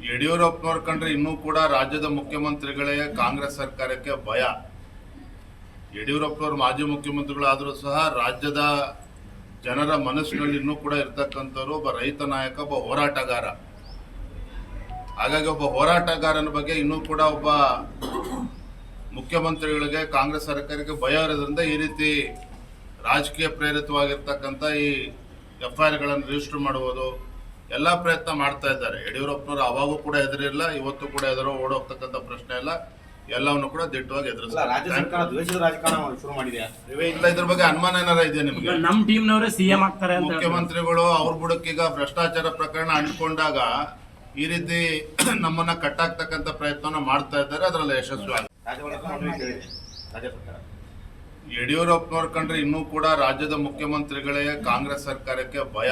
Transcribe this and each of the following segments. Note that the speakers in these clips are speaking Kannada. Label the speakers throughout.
Speaker 1: ಯಡಿಯೂರಪ್ಪನವ್ರ ಕಂಡ್ರೆ ಇನ್ನೂ ಕೂಡ ರಾಜ್ಯದ ಮುಖ್ಯಮಂತ್ರಿಗಳೇ ಕಾಂಗ್ರೆಸ್ ಸರ್ಕಾರಕ್ಕೆ ಭಯ. ಯಡಿಯೂರಪ್ಪನವ್ರು ಮಾಜಿ ಮುಖ್ಯಮಂತ್ರಿಗಳಾದರೂ ಸಹ ರಾಜ್ಯದ ಜನರ ಮನಸ್ಸಿನಲ್ಲಿ ಇನ್ನೂ ಕೂಡ ಇರ್ತಕ್ಕಂಥವ್ರು ಒಬ್ಬ ರೈತ ನಾಯಕ, ಒಬ್ಬ ಹೋರಾಟಗಾರ. ಹಾಗಾಗಿ ಒಬ್ಬ ಹೋರಾಟಗಾರನ ಬಗ್ಗೆ ಇನ್ನೂ ಕೂಡ ಒಬ್ಬ ಮುಖ್ಯಮಂತ್ರಿಗಳಿಗೆ ಕಾಂಗ್ರೆಸ್ ಸರ್ಕಾರಕ್ಕೆ ಭಯ ಇರೋದ್ರಿಂದ ಈ ರೀತಿ ರಾಜಕೀಯ ಪ್ರೇರಿತವಾಗಿರ್ತಕ್ಕಂಥ ಈ FIR ರಿಜಿಸ್ಟರ್ ಮಾಡುವುದು ಎಲ್ಲ ಪ್ರಯತ್ನ ಮಾಡ್ತಾ ಇದ್ದಾರೆ. ಯಡಿಯೂರಪ್ಪನವರು ಅವಾಗೂ ಕೂಡ ಹೆದರಿಲ್ಲ, ಇವತ್ತು ಕೂಡ ಹೆದರೋ ಓಡೋಗ್ತಕ್ಕಂಥ ಪ್ರಶ್ನೆ ಇಲ್ಲ, ಎಲ್ಲವನ್ನು ಕೂಡ ದಿಟ್ಟವಾಗಿ ಎದುರಿಸ್ತಾರೆ. ಇಲ್ಲ, ಇದ್ರ ಬಗ್ಗೆ ಅನುಮಾನ ಏನಾರ ಇದೆ ನಿಮ್ಗೆ?
Speaker 2: ನಮ್ಮ ಟೀಮ್ನವರೇ CM ಆಗ್ತಾರೆ ಅಂತ
Speaker 1: ಮುಖ್ಯಮಂತ್ರಿಗಳು ಅವ್ರ ಬುಡಕ್ಕೀಗ ಭ್ರಷ್ಟಾಚಾರ ಪ್ರಕರಣ ಅಂಟ್ಕೊಂಡಾಗ ಈ ರೀತಿ ನಮ್ಮನ್ನ ಕಟ್ಟಾಕ್ತಕ್ಕಂಥ ಪ್ರಯತ್ನ ಮಾಡ್ತಾ ಇದ್ದಾರೆ. ಅದರಲ್ಲಿ ಯಶಸ್ವಿ ಆಗಿದೆ. ಯಡಿಯೂರಪ್ಪನವ್ರ ಕಂಡ್ರೆ ಇನ್ನೂ ಕೂಡ ರಾಜ್ಯದ ಮುಖ್ಯಮಂತ್ರಿಗಳೇ ಕಾಂಗ್ರೆಸ್ ಸರ್ಕಾರಕ್ಕೆ ಭಯ.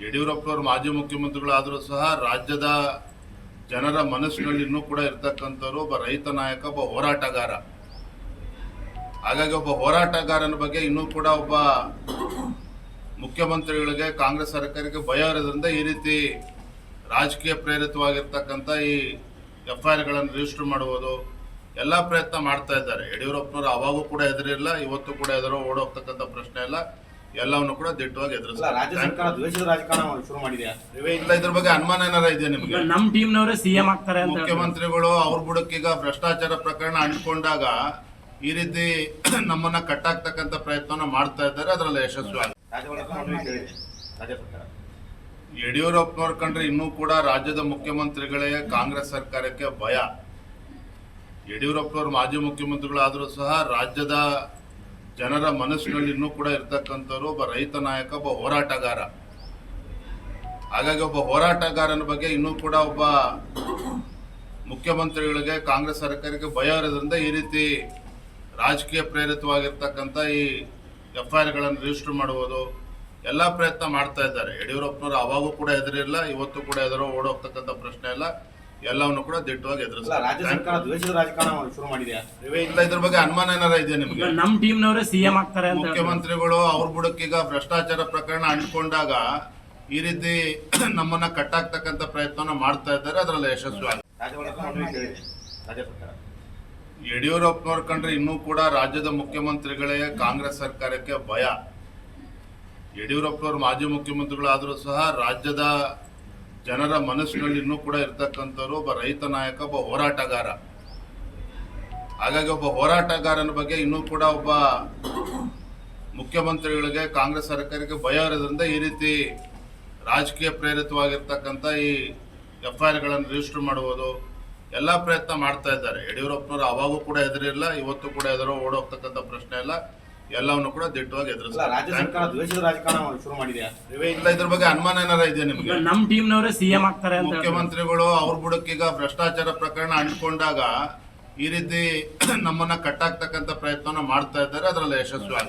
Speaker 1: ಯಡಿಯೂರಪ್ಪನವ್ರು ಮಾಜಿ ಮುಖ್ಯಮಂತ್ರಿಗಳಾದರೂ ಸಹ ರಾಜ್ಯದ ಜನರ ಮನಸ್ಸಿನಲ್ಲಿ ಇನ್ನೂ ಕೂಡ ಇರ್ತಕ್ಕಂಥವ್ರು ಒಬ್ಬ ರೈತ ನಾಯಕ, ಒಬ್ಬ ಹೋರಾಟಗಾರ. ಹಾಗಾಗಿ ಒಬ್ಬ ಹೋರಾಟಗಾರನ ಬಗ್ಗೆ ಇನ್ನೂ ಕೂಡ ಒಬ್ಬ ಮುಖ್ಯಮಂತ್ರಿಗಳಿಗೆ ಕಾಂಗ್ರೆಸ್ ಸರ್ಕಾರಕ್ಕೆ ಭಯ ಇರೋದ್ರಿಂದ ಈ ರೀತಿ ರಾಜಕೀಯ ಪ್ರೇರಿತವಾಗಿರ್ತಕ್ಕಂಥ ಈ FIR ರಿಜಿಸ್ಟರ್ ಮಾಡುವುದು ಎಲ್ಲ ಪ್ರಯತ್ನ ಮಾಡ್ತಾ ಇದ್ದಾರೆ. ಯಡಿಯೂರಪ್ಪನವರು ಅವಾಗೂ ಕೂಡ ಹೆದರಿಲ್ಲ, ಇವತ್ತು ಕೂಡ ಹೆದರೋ ಓಡೋಗ್ತಕ್ಕಂಥ ಪ್ರಶ್ನೆ ಇಲ್ಲ, ಎಲ್ಲವನ್ನು ಕೂಡ ದಿಟ್ಟವಾಗಿ ಎದುರಿಸ್ತಾರೆ. ಇಲ್ಲ, ಇದ್ರ ಬಗ್ಗೆ ಅನುಮಾನ ಏನಾರ ಇದೆ ನಿಮ್ಗೆ?
Speaker 2: ನಮ್ಮ ಟೀಮ್ನವರೇ CM ಆಗ್ತಾರೆ ಅಂತ
Speaker 1: ಮುಖ್ಯಮಂತ್ರಿಗಳು ಅವ್ರ ಬುಡಕ್ಕೀಗ ಭ್ರಷ್ಟಾಚಾರ ಪ್ರಕರಣ ಅಂಟ್ಕೊಂಡಾಗ ಈ ರೀತಿ ನಮ್ಮನ್ನ ಕಟ್ಟಾಕ್ತಕ್ಕಂಥ ಪ್ರಯತ್ನ ಮಾಡ್ತಾ ಇದ್ದಾರೆ. ಅದರಲ್ಲಿ ಯಶಸ್ವಿ ಆಗಿದೆ. ಯಡಿಯೂರಪ್ಪನವ್ರ ಕಂಡ್ರೆ ಇನ್ನೂ ಕೂಡ ರಾಜ್ಯದ ಮುಖ್ಯಮಂತ್ರಿಗಳೇ ಕಾಂಗ್ರೆಸ್ ಸರ್ಕಾರಕ್ಕೆ ಭಯ. ಯಡಿಯೂರಪ್ಪನವ್ರು ಮಾಜಿ ಮುಖ್ಯಮಂತ್ರಿಗಳಾದರೂ ಸಹ ರಾಜ್ಯದ ಜನರ ಮನಸ್ಸಿನಲ್ಲಿ ಇನ್ನೂ ಕೂಡ ಇರ್ತಕ್ಕಂಥವ್ರು ಒಬ್ಬ ರೈತ ನಾಯಕ, ಒಬ್ಬ ಹೋರಾಟಗಾರ. ಹಾಗಾಗಿ ಒಬ್ಬ ಹೋರಾಟಗಾರನ ಬಗ್ಗೆ ಇನ್ನೂ ಕೂಡ ಒಬ್ಬ ಮುಖ್ಯಮಂತ್ರಿಗಳಿಗೆ ಕಾಂಗ್ರೆಸ್ ಸರ್ಕಾರಕ್ಕೆ ಭಯ ಇರೋದ್ರಿಂದ ಈ ರೀತಿ ರಾಜಕೀಯ ಪ್ರೇರಿತವಾಗಿರ್ತಕ್ಕಂಥ ಈ FIR ರಿಜಿಸ್ಟರ್ ಮಾಡುವುದು ಎಲ್ಲ ಪ್ರಯತ್ನ ಮಾಡ್ತಾ ಇದ್ದಾರೆ. ಯಡಿಯೂರಪ್ಪನವರು ಅವಾಗೂ ಕೂಡ ಹೆದರಿಲ್ಲ, ಇವತ್ತು ಕೂಡ ಹೆದರೋ ಓಡೋಗ್ತಕ್ಕಂಥ ಪ್ರಶ್ನೆ ಇಲ್ಲ, ಎಲ್ಲವನ್ನು ಕೂಡ ದಿಟ್ಟವಾಗಿ ಎದುರಿಸ್ತಾರೆ. ಇಲ್ಲ, ಇದ್ರ ಬಗ್ಗೆ ಅನುಮಾನ ಏನಾರ ಇದೆ ನಿಮ್ಗೆ?
Speaker 2: ನಮ್ಮ ಟೀಮ್ನವರೇ CM ಆಗ್ತಾರೆ ಅಂತ
Speaker 1: ಮುಖ್ಯಮಂತ್ರಿಗಳು ಅವ್ರ ಬುಡಕ್ಕೀಗ ಭ್ರಷ್ಟಾಚಾರ ಪ್ರಕರಣ ಅಂಟ್ಕೊಂಡಾಗ ಈ ರೀತಿ ನಮ್ಮನ್ನ ಕಟ್ಟಾಕ್ತಕ್ಕಂಥ ಪ್ರಯತ್ನ ಮಾಡ್ತಾ ಇದ್ದಾರೆ. ಅದರಲ್ಲಿ ಯಶಸ್ವಿ ಆಗಿದೆ. ಯಡಿಯೂರಪ್ಪನವ್ರ ಕಂಡ್ರೆ ಇನ್ನೂ ಕೂಡ ರಾಜ್ಯದ ಮುಖ್ಯಮಂತ್ರಿಗಳೇ ಕಾಂಗ್ರೆಸ್ ಸರ್ಕಾರಕ್ಕೆ ಭಯ. ಯಡಿಯೂರಪ್ಪನವ್ರು ಮಾಜಿ ಮುಖ್ಯಮಂತ್ರಿಗಳಾದರೂ ಸಹ ರಾಜ್ಯದ ಜನರ ಮನಸ್ಸಿನಲ್ಲಿ ಇನ್ನೂ ಕೂಡ ಇರ್ತಕ್ಕಂಥವ್ರು ಒಬ್ಬ ರೈತ ನಾಯಕ, ಒಬ್ಬ ಹೋರಾಟಗಾರ. ಹಾಗಾಗಿ ಒಬ್ಬ ಹೋರಾಟಗಾರನ ಬಗ್ಗೆ ಇನ್ನೂ ಕೂಡ ಒಬ್ಬ ಮುಖ್ಯಮಂತ್ರಿಗಳಿಗೆ ಕಾಂಗ್ರೆಸ್ ಸರ್ಕಾರಕ್ಕೆ ಭಯ ಇರೋದ್ರಿಂದ ಈ ರೀತಿ ರಾಜಕೀಯ ಪ್ರೇರಿತವಾಗಿರ್ತಕ್ಕಂಥ ಈ FIR ರಿಜಿಸ್ಟರ್ ಮಾಡುವುದು ಎಲ್ಲ ಪ್ರಯತ್ನ ಮಾಡ್ತಾ ಇದ್ದಾರೆ. ಯಡಿಯೂರಪ್ಪನವರು ಅವಾಗೂ ಕೂಡ ಹೆದರಿಲ್ಲ, ಇವತ್ತು ಕೂಡ ಹೆದರೋ ಓಡೋಗ್ತಕ್ಕಂಥ ಪ್ರಶ್ನೆ ಇಲ್ಲ, ಎಲ್ಲವನ್ನು ಕೂಡ ದಿಟ್ಟವಾಗಿ ಎದುರಿಸ್ತಾರೆ. ಇಲ್ಲ, ಇದ್ರ ಬಗ್ಗೆ ಅನುಮಾನ ಏನಾರ ಇದೆ ನಿಮ್ಗೆ?
Speaker 2: ನಮ್ಮ ಟೀಮ್ನವರೇ CM ಆಗ್ತಾರೆ ಅಂತ
Speaker 1: ಮುಖ್ಯಮಂತ್ರಿಗಳು ಅವ್ರ ಬುಡಕ್ಕೀಗ ಭ್ರಷ್ಟಾಚಾರ ಪ್ರಕರಣ ಅಂಟ್ಕೊಂಡಾಗ ಈ ರೀತಿ ನಮ್ಮನ್ನ ಕಟ್ಟಾಕ್ತಕ್ಕಂಥ ಪ್ರಯತ್ನ ಮಾಡ್ತಾ ಇದ್ದಾರೆ. ಅದರಲ್ಲಿ ಯಶಸ್ವಿ ಆಗಿದೆ.